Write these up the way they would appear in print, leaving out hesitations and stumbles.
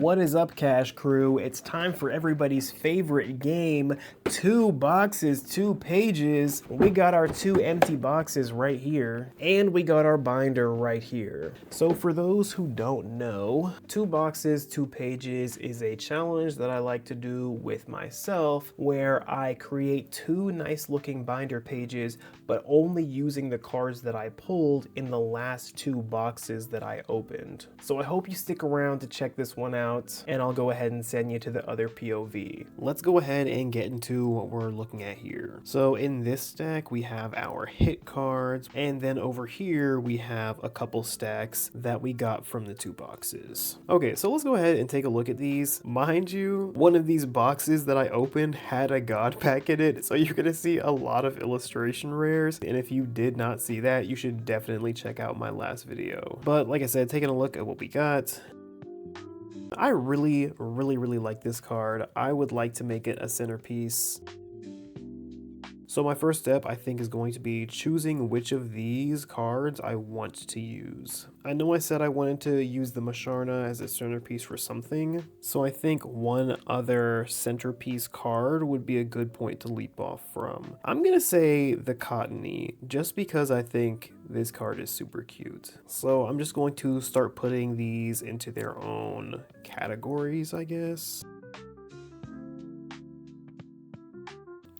What is up, Cash Crew? It's time for everybody's favorite game, 2 boxes, 2 pages. We got our 2 empty boxes right here, and we got our binder right here. So for those who don't know, 2 boxes, 2 pages is a challenge that I like to do with myself, where I create 2 nice looking binder pages, but only using the cards that I pulled in the last 2 boxes that I opened. So I hope you stick around to check this one out, and I'll go ahead and send you to the other POV. Let's go ahead and get into what we're looking at here. So in this stack, we have our hit cards, and then over here, we have a couple stacks that we got from the 2 boxes. Okay, so let's go ahead and take a look at these. Mind you, one of these boxes that I opened had a god pack in it, so you're gonna see a lot of illustration rares, and if you did not see that, you should definitely check out my last video. But like I said, taking a look at what we got, I really like this card. I would like to make it a centerpiece. So my first step, I think, is going to be choosing which of these cards I want to use. I know I said I wanted to use the Musharna as a centerpiece for something, so I think one other centerpiece card would be a good point to leap off from. I'm gonna say the Cottony, just because I think this card is super cute. So I'm just going to start putting these into their own categories, I guess.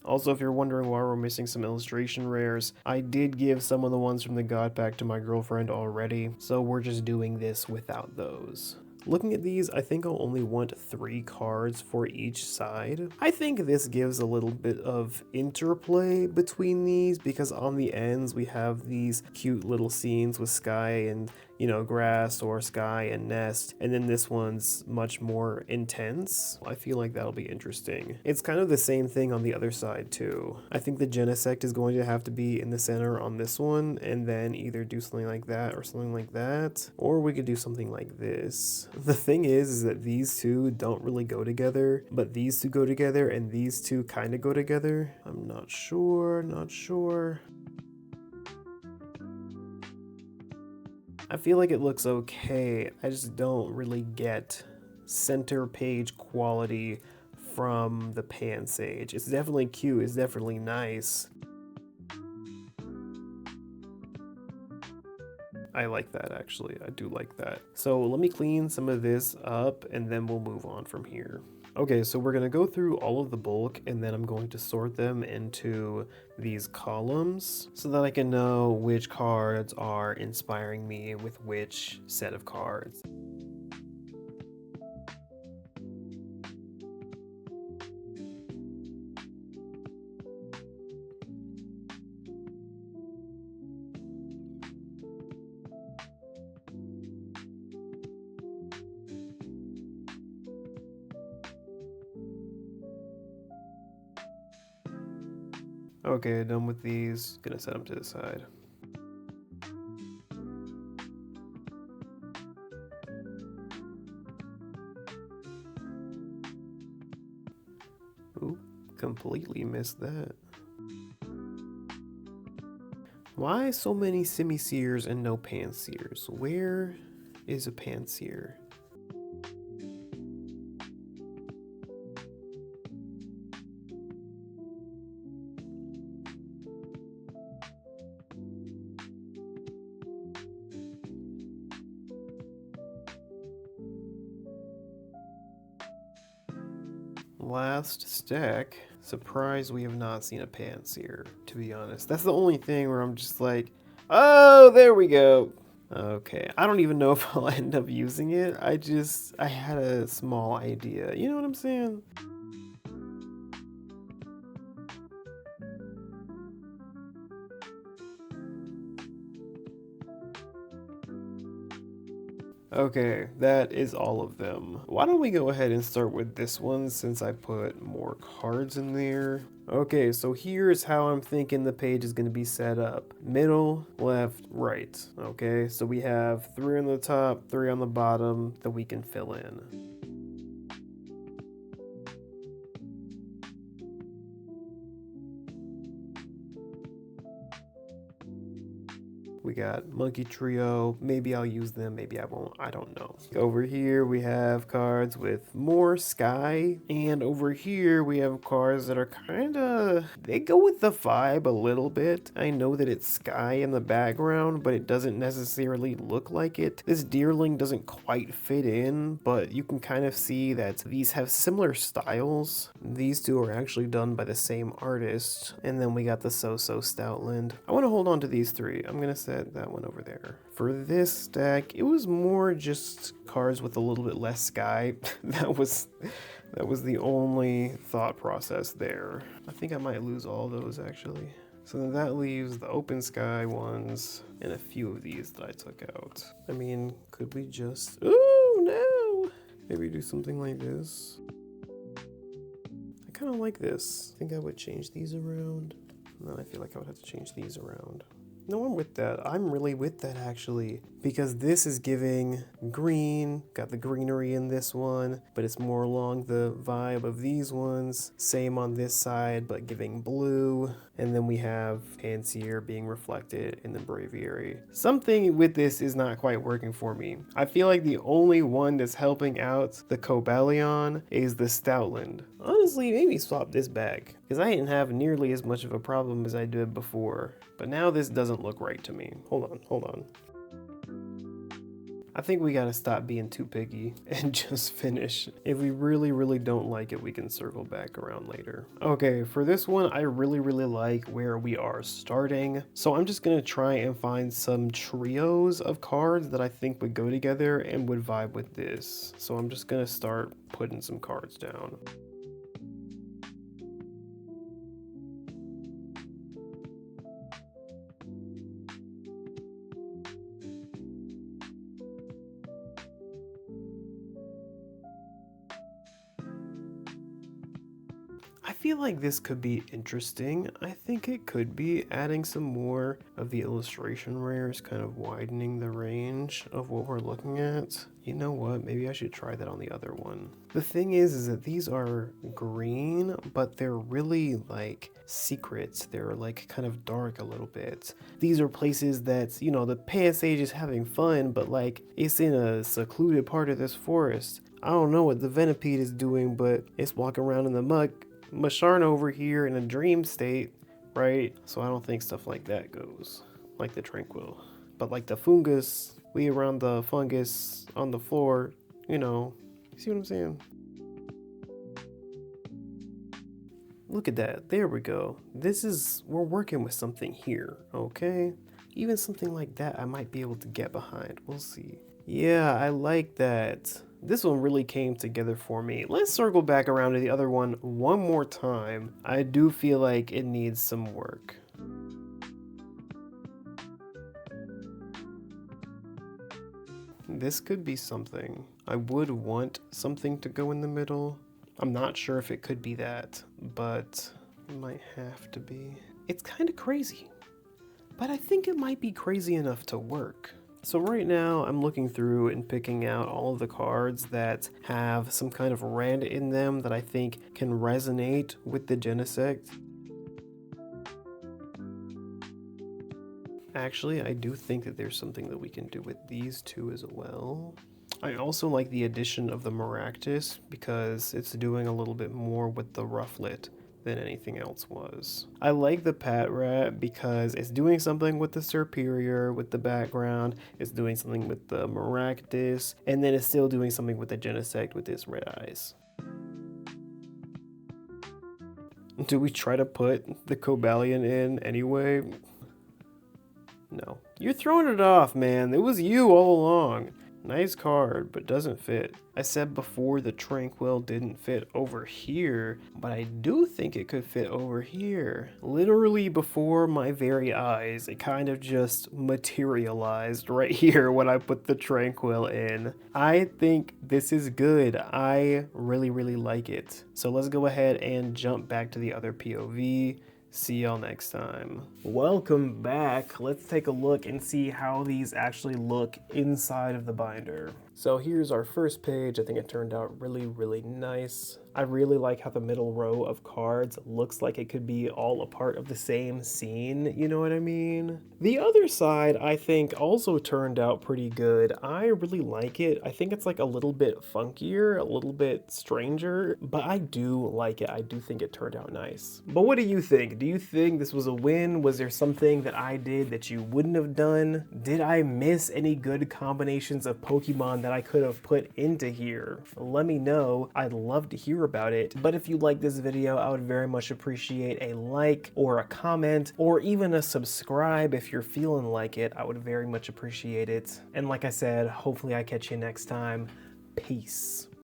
Also, if you're wondering why we're missing some illustration rares, I did give some of the ones from the God Pack to my girlfriend already, so we're just doing this without those. Looking at these, I think I'll only want 3 cards for each side. I think this gives a little bit of interplay between these, because on the ends we have these cute little scenes with sky and, you know, grass, or sky and nest, and then this one's much more intense. I feel like that'll be interesting. It's kind of the same thing on the other side too. I think the Genesect is going to have to be in the center on this one, and then either do something like that or something like that, or we could do something like this. The thing is that these two don't really go together, but these two go together, and these two kind of go together. I'm not sure. I feel like it looks okay. I just don't really get center page quality from the Pansage. It's definitely cute, it's definitely nice. I like that, actually. I do like that. So let me clean some of this up, and then we'll move on from here. Okay, so we're gonna go through all of the bulk, and then I'm going to sort them into these columns so that I can know which cards are inspiring me with which set of cards. Okay, done with these. Gonna set them to the side. Oop, completely missed that. Why so many Simisears and no Pansears? Where is a Pansear? Last stack. Surprised we have not seen a Pansear, to be honest. That's the only thing where I'm just like, oh, there we go. Okay, I don't even know if I'll end up using it. I had a small idea. You know what I'm saying? Okay, that is all of them. Why don't we go ahead and start with this one, since I put more cards in there. Okay, so here's how I'm thinking the page is going to be set up. Middle, left, right. Okay, so we have 3 on the top, 3 on the bottom that we can fill in. We We got Monkey Trio. Maybe I'll use them, maybe I won't. I don't know. Over here we have cards with more sky. And over here we have cards that are they go with the vibe a little bit. I know that it's sky in the background, but it doesn't necessarily look like it. This Deerling doesn't quite fit in, but you can kind of see that these have similar styles. These two are actually done by the same artist. And then we got the So-So Stoutland. I want to hold on to these three. I'm gonna set that one over there. For this deck, it was more just cards with a little bit less sky. That was the only thought process there. I think I might lose all those actually. So then that leaves the open sky ones and a few of these that I took out. I mean, could we just, oh no! Maybe do something like this. I kind of like this. I think I would change these around. And then I feel like I would have to change these around. No, I'm with that. I'm really with that actually, because this is giving green, got the greenery in this one, but it's more along the vibe of these ones. Same on this side, but giving blue. And then we have Pansear being reflected in the Braviary. Something with this is not quite working for me. I feel like the only one that's helping out the Cobalion is the Stoutland. Honestly, maybe swap this back, because I didn't have nearly as much of a problem as I did before. But now this doesn't look right to me. Hold on. I think we gotta stop being too picky and just finish. If we really don't like it, we can circle back around later. Okay, for this one, I really like where we are starting. So I'm just gonna try and find some trios of cards that I think would go together and would vibe with this. So I'm just gonna start putting some cards down. I feel like this could be interesting. I think it could be adding some more of the illustration rares, kind of widening the range of what we're looking at. You know what? Maybe I should try that on the other one. The thing is that these are green, but they're really like secrets. They're like kind of dark a little bit. These are places that, you know, the Pansage is having fun, but like it's in a secluded part of this forest. I don't know what the Venipede is doing, but it's walking around in the muck. Musharna over here in a dream state, right? So I don't think stuff like that goes, like the Tranquil. But like the fungus, we around the fungus on the floor, you know, you see what I'm saying? Look at that, there we go. We're working with something here, okay? Even something like that I might be able to get behind, we'll see. Yeah, I like that. This one really came together for me. Let's circle back around to the other one more time. I do feel like it needs some work. This could be something. I would want something to go in the middle. I'm not sure if it could be that, but it might have to be. It's kind of crazy, but I think it might be crazy enough to work. So right now I'm looking through and picking out all of the cards that have some kind of red in them that I think can resonate with the Genesect. Actually, I do think that there's something that we can do with these two as well. I also like the addition of the Maractus because it's doing a little bit more with the Rufflet than anything else was. I like the Patrat because it's doing something with the Serperior, with the background, it's doing something with the Maractus, and then it's still doing something with the Genesect with its red eyes. Do we try to put the Cobalion in anyway? No. You're throwing it off, man. It was you all along. Nice card, but doesn't fit. I said before the Tranquil didn't fit over here, but I do think it could fit over here. Literally before my very eyes, it kind of just materialized right here when I put the Tranquil in. I think this is good. I really like it. So let's go ahead and jump back to the other POV. See y'all next time. Welcome back. Let's take a look and see how these actually look inside of the binder. So here's our first page. I think it turned out really, really nice. I really like how the middle row of cards looks like it could be all a part of the same scene, you know what I mean? The other side, I think, also turned out pretty good. I really like it. I think it's like a little bit funkier, a little bit stranger, but I do like it. I do think it turned out nice. But what do you think? Do you think this was a win? Was there something that I did that you wouldn't have done? Did I miss any good combinations of Pokemon that I could have put into here? Let me know. I'd love to hear about it. But if you like this video, I would very much appreciate a like or a comment or even a subscribe if you're feeling like it. I would very much appreciate it. And like I said, hopefully I catch you next time. Peace.